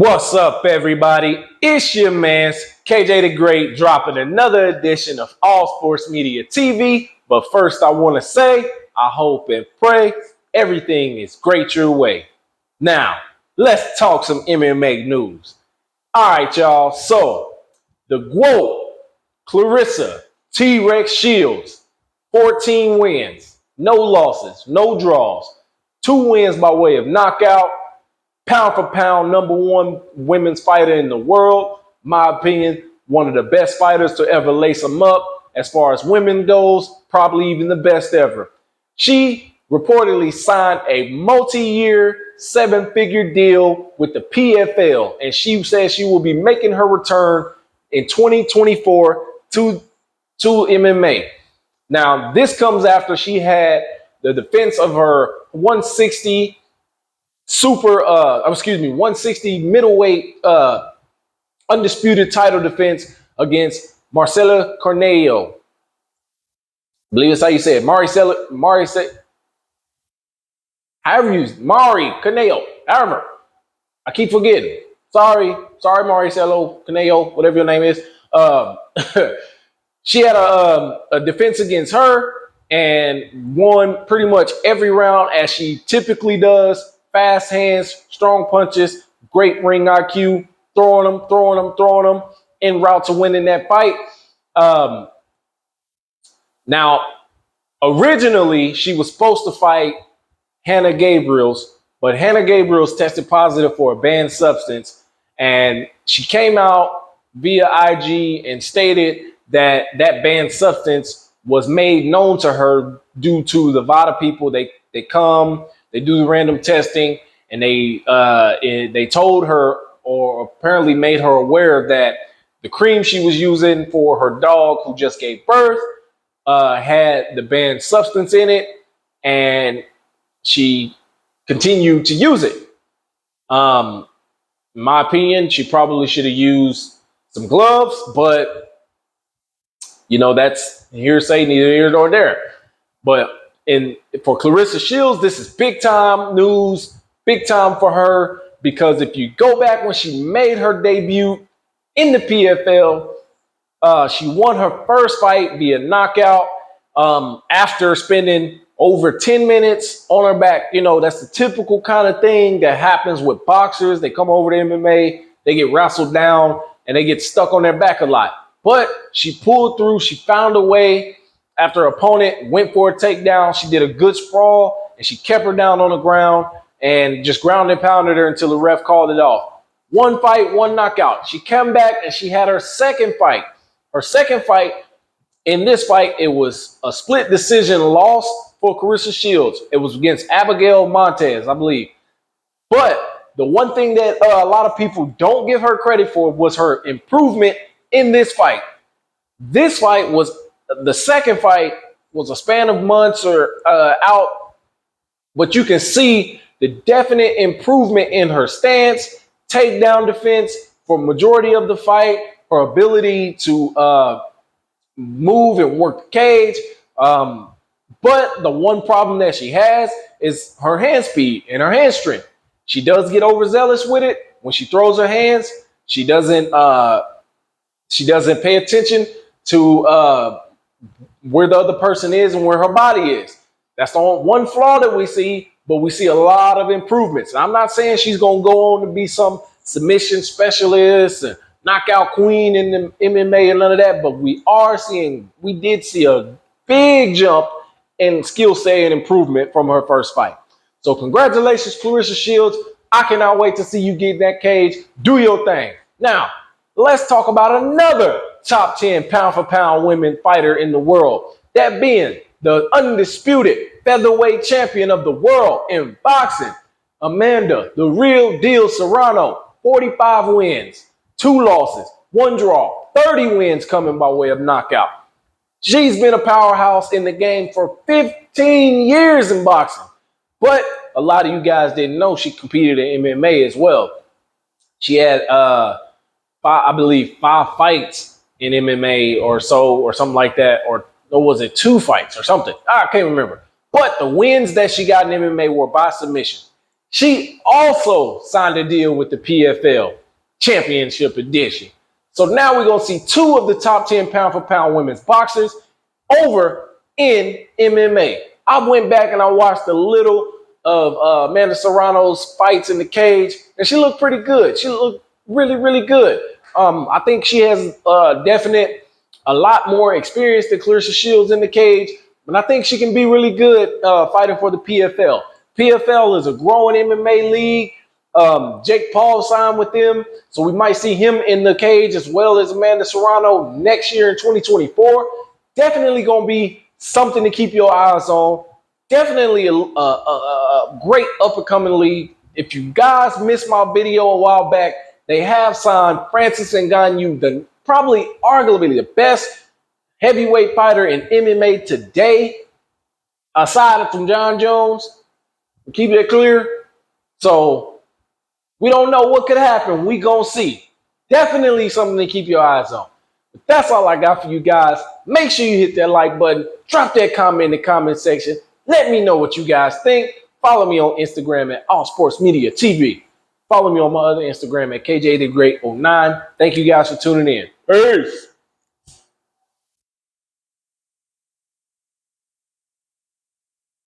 What's up, everybody? It's your man, KJ the Great, dropping another edition of All Sports Media TV. But first, I want to say, I hope and pray everything is great your way. Now, let's talk some MMA news. All right, y'all. So, the GWOAT, Claressa, T-Rex Shields, 14 wins, no losses, no draws, 2 wins by way of knockout. Pound for pound, #1 women's fighter in the world. My opinion, one of the best fighters to ever lace them up. As far as women goes, probably even the best ever. She reportedly signed a multi-year, 7-figure deal with the PFL, and she says she will be making her return in 2024 to MMA. Now, this comes after she had the defense of her 160 middleweight undisputed title defense against Marcela Cornejo. I believe that's how you say it. Mari Cornejo. However, I keep forgetting. Sorry, Maricelo Cornejo, whatever your name is. She had a defense against her and won pretty much every round, as she typically does. Fast hands, strong punches, great ring IQ, throwing them en route to winning that fight. Now, originally, she was supposed to fight Hannah Gabriels, but Hannah Gabriels tested positive for a banned substance, and she came out via IG and stated that that banned substance was made known to her due to the VADA people. They come, they do the random testing, and they told her, or apparently made her aware, that the cream she was using for her dog who just gave birth had the banned substance in it, and she continued to use it. In my opinion, she probably should have used some gloves, but that's hearsay, neither here nor there. But for Claressa Shields, this is big time news, big time for her, because if you go back when she made her debut in the PFL, she won her first fight via knockout after spending over 10 minutes on her back. That's the typical kind of thing that happens with boxers. They come over to MMA, they get wrestled down, and they get stuck on their back a lot. But she pulled through. She found a way. After her opponent went for a takedown, she did a good sprawl, and she kept her down on the ground and just ground and pounded her until the ref called it off. 1 fight, 1 knockout. She came back and she had her second fight. Her second fight, in this fight, it was a split decision loss for Claressa Shields. It was against Abigail Montez, I believe. But the one thing that a lot of people don't give her credit for was her improvement in this fight. The second fight was a span of months or out, but you can see the definite improvement in her stance, takedown defense for majority of the fight, her ability to move and work the cage. But the one problem that she has is her hand speed and her hand strength. She does get overzealous with it. When she throws her hands, she doesn't pay attention to where the other person is and where her body is. That's the one flaw that we see, but we see a lot of improvements. And I'm not saying she's going to go on to be some submission specialist and knockout queen in the MMA and none of that, but we did see a big jump in skill set and improvement from her first fight. So congratulations, Claressa Shields. I cannot wait to see you get in that cage. Do your thing. Now, let's talk about another top 10 pound for pound women fighter in the world. That being the undisputed featherweight champion of the world in boxing, Amanda, the real deal Serrano. 45 wins, 2 losses, 1 draw, 30 wins coming by way of knockout. She's been a powerhouse in the game for 15 years in boxing. But a lot of you guys didn't know she competed in MMA as well. She had, I believe, 5 fights in MMA or so, or something like that. Or was it 2 fights or something? I can't remember. But the wins that she got in MMA were by submission. She also signed a deal with the PFL Championship Edition. So now we're going to see 2 of the top 10 pound for pound women's boxers over in MMA. I went back and I watched a little of Amanda Serrano's fights in the cage, and she looked pretty good. She looked really, really good. I think she has a lot more experience than Claressa Shields in the cage, but I think she can be really good fighting for the PFL. PFL is a growing MMA league. Jake Paul signed with them, so we might see him in the cage as well as Amanda Serrano next year in 2024. Definitely going to be something to keep your eyes on. Definitely a great up-and-coming league. If you guys missed my video a while back, they have signed Francis Ngannou, arguably the best heavyweight fighter in MMA today, aside from John Jones. Keep it clear. So we don't know what could happen. We gonna see. Definitely something to keep your eyes on. But that's all I got for you guys. Make sure you hit that like button. Drop that comment in the comment section. Let me know what you guys think. Follow me on Instagram at All Sports Media TV. Follow me on my other Instagram at KJ the Great 09. Thank you guys for tuning in. Peace.